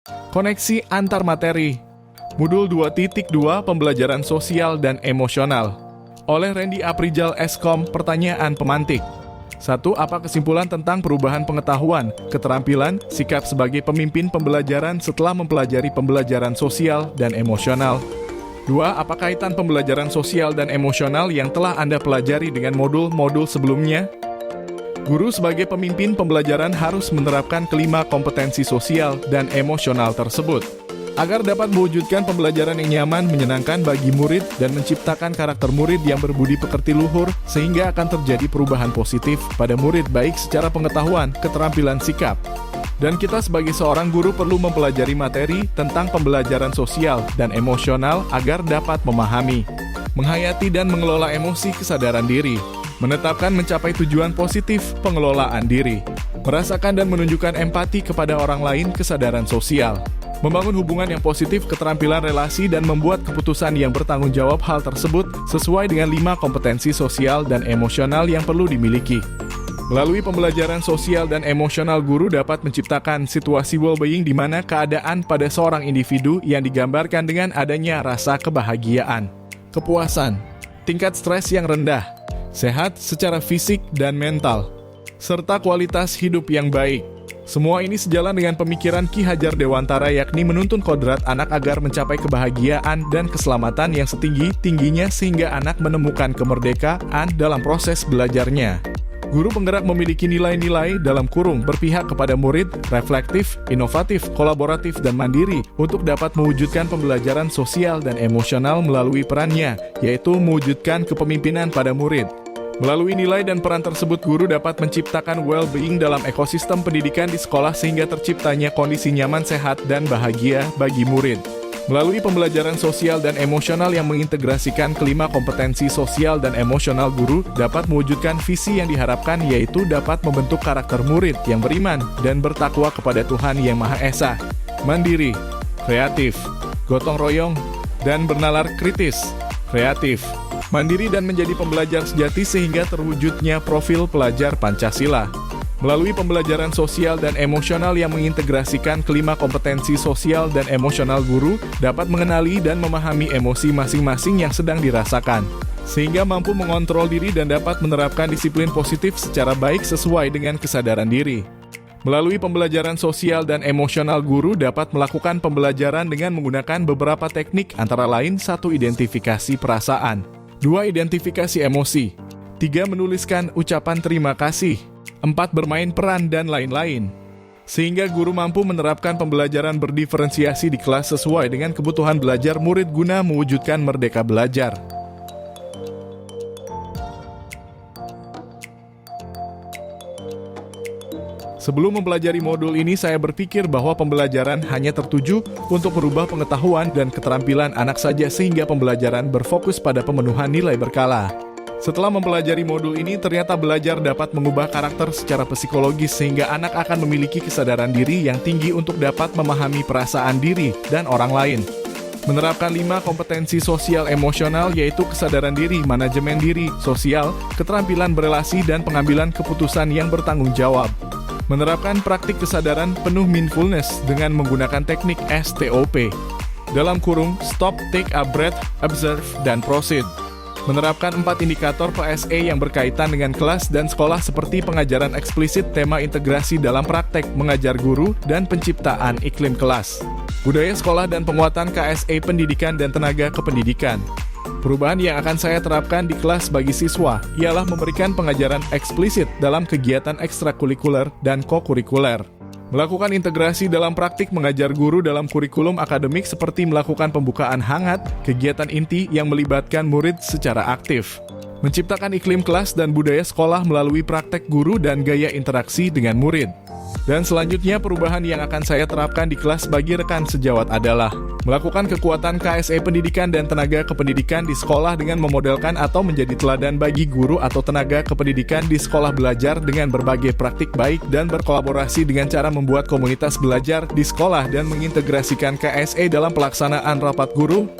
Koneksi antar materi. Modul 2.2 Pembelajaran Sosial dan Emosional. Oleh Randy Aprijal Eskom, pertanyaan pemantik. 1. Apa kesimpulan tentang perubahan pengetahuan, keterampilan, sikap sebagai pemimpin pembelajaran setelah mempelajari pembelajaran sosial dan emosional? 2. Apa kaitan pembelajaran sosial dan emosional yang telah Anda pelajari dengan modul-modul sebelumnya? Guru sebagai pemimpin pembelajaran harus menerapkan kelima kompetensi sosial dan emosional tersebut, agar dapat mewujudkan pembelajaran yang nyaman, menyenangkan bagi murid, dan menciptakan karakter murid yang berbudi pekerti luhur, sehingga akan terjadi perubahan positif pada murid baik secara pengetahuan, keterampilan, sikap. Dan kita sebagai seorang guru perlu mempelajari materi tentang pembelajaran sosial dan emosional agar dapat memahami, menghayati dan mengelola emosi kesadaran diri, menetapkan mencapai tujuan positif pengelolaan diri, merasakan dan menunjukkan empati kepada orang lain kesadaran sosial, membangun hubungan yang positif keterampilan relasi dan membuat keputusan yang bertanggung jawab hal tersebut sesuai dengan 5 kompetensi sosial dan emosional yang perlu dimiliki. Melalui pembelajaran sosial dan emosional, guru dapat menciptakan situasi well-being di mana keadaan pada seorang individu yang digambarkan dengan adanya rasa kebahagiaan, kepuasan, tingkat stres yang rendah, sehat secara fisik dan mental, serta kualitas hidup yang baik. Semua ini sejalan dengan pemikiran Ki Hajar Dewantara, yakni menuntun kodrat anak agar mencapai kebahagiaan dan keselamatan yang setinggi-tingginya sehingga anak menemukan kemerdekaan dalam proses belajarnya. Guru penggerak memiliki nilai-nilai dalam kurung berpihak kepada murid, reflektif, inovatif, kolaboratif, dan mandiri untuk dapat mewujudkan pembelajaran sosial dan emosional melalui perannya, yaitu mewujudkan kepemimpinan pada murid. Melalui nilai dan peran tersebut, guru dapat menciptakan well-being dalam ekosistem pendidikan di sekolah sehingga terciptanya kondisi nyaman, sehat, dan bahagia bagi murid. Melalui pembelajaran sosial dan emosional yang mengintegrasikan kelima kompetensi sosial dan emosional, guru dapat mewujudkan visi yang diharapkan, yaitu dapat membentuk karakter murid yang beriman dan bertakwa kepada Tuhan Yang Maha Esa, mandiri, kreatif, gotong royong, dan bernalar kritis, kreatif, mandiri, dan menjadi pembelajar sejati sehingga terwujudnya profil pelajar Pancasila. Melalui pembelajaran sosial dan emosional yang mengintegrasikan kelima kompetensi sosial dan emosional, guru dapat mengenali dan memahami emosi masing-masing yang sedang dirasakan, sehingga mampu mengontrol diri dan dapat menerapkan disiplin positif secara baik sesuai dengan kesadaran diri. Melalui pembelajaran sosial dan emosional, guru dapat melakukan pembelajaran dengan menggunakan beberapa teknik, antara lain 1. Identifikasi perasaan, 2. Identifikasi emosi, 3. Menuliskan ucapan terima kasih, 4. Bermain peran, dan lain-lain. Sehingga guru mampu menerapkan pembelajaran berdiferensiasi di kelas sesuai dengan kebutuhan belajar murid guna mewujudkan merdeka belajar. Sebelum mempelajari modul ini, saya berpikir bahwa pembelajaran hanya tertuju untuk merubah pengetahuan dan keterampilan anak saja sehingga pembelajaran berfokus pada pemenuhan nilai berkala. Setelah mempelajari modul ini, ternyata belajar dapat mengubah karakter secara psikologis sehingga anak akan memiliki kesadaran diri yang tinggi untuk dapat memahami perasaan diri dan orang lain. Menerapkan 5 kompetensi sosial emosional, yaitu kesadaran diri, manajemen diri, sosial, keterampilan berelasi, dan pengambilan keputusan yang bertanggung jawab. Menerapkan praktik kesadaran penuh mindfulness dengan menggunakan teknik STOP. Dalam kurung, stop, take a breath, observe, dan proceed. Menerapkan 4 indikator PSE yang berkaitan dengan kelas dan sekolah seperti pengajaran eksplisit, tema integrasi dalam praktek mengajar guru, dan penciptaan iklim kelas. Budaya sekolah dan penguatan KSE pendidikan dan tenaga kependidikan. Perubahan yang akan saya terapkan di kelas bagi siswa ialah memberikan pengajaran eksplisit dalam kegiatan ekstrakurikuler dan kokurikuler. Melakukan integrasi dalam praktik mengajar guru dalam kurikulum akademik seperti melakukan pembukaan hangat, kegiatan inti yang melibatkan murid secara aktif. Menciptakan iklim kelas dan budaya sekolah melalui praktek guru dan gaya interaksi dengan murid. Dan selanjutnya, perubahan yang akan saya terapkan di kelas bagi rekan sejawat adalah melakukan kekuatan KSE pendidikan dan tenaga kependidikan di sekolah dengan memodelkan atau menjadi teladan bagi guru atau tenaga kependidikan di sekolah belajar dengan berbagai praktik baik dan berkolaborasi dengan cara membuat komunitas belajar di sekolah dan mengintegrasikan KSE dalam pelaksanaan rapat guru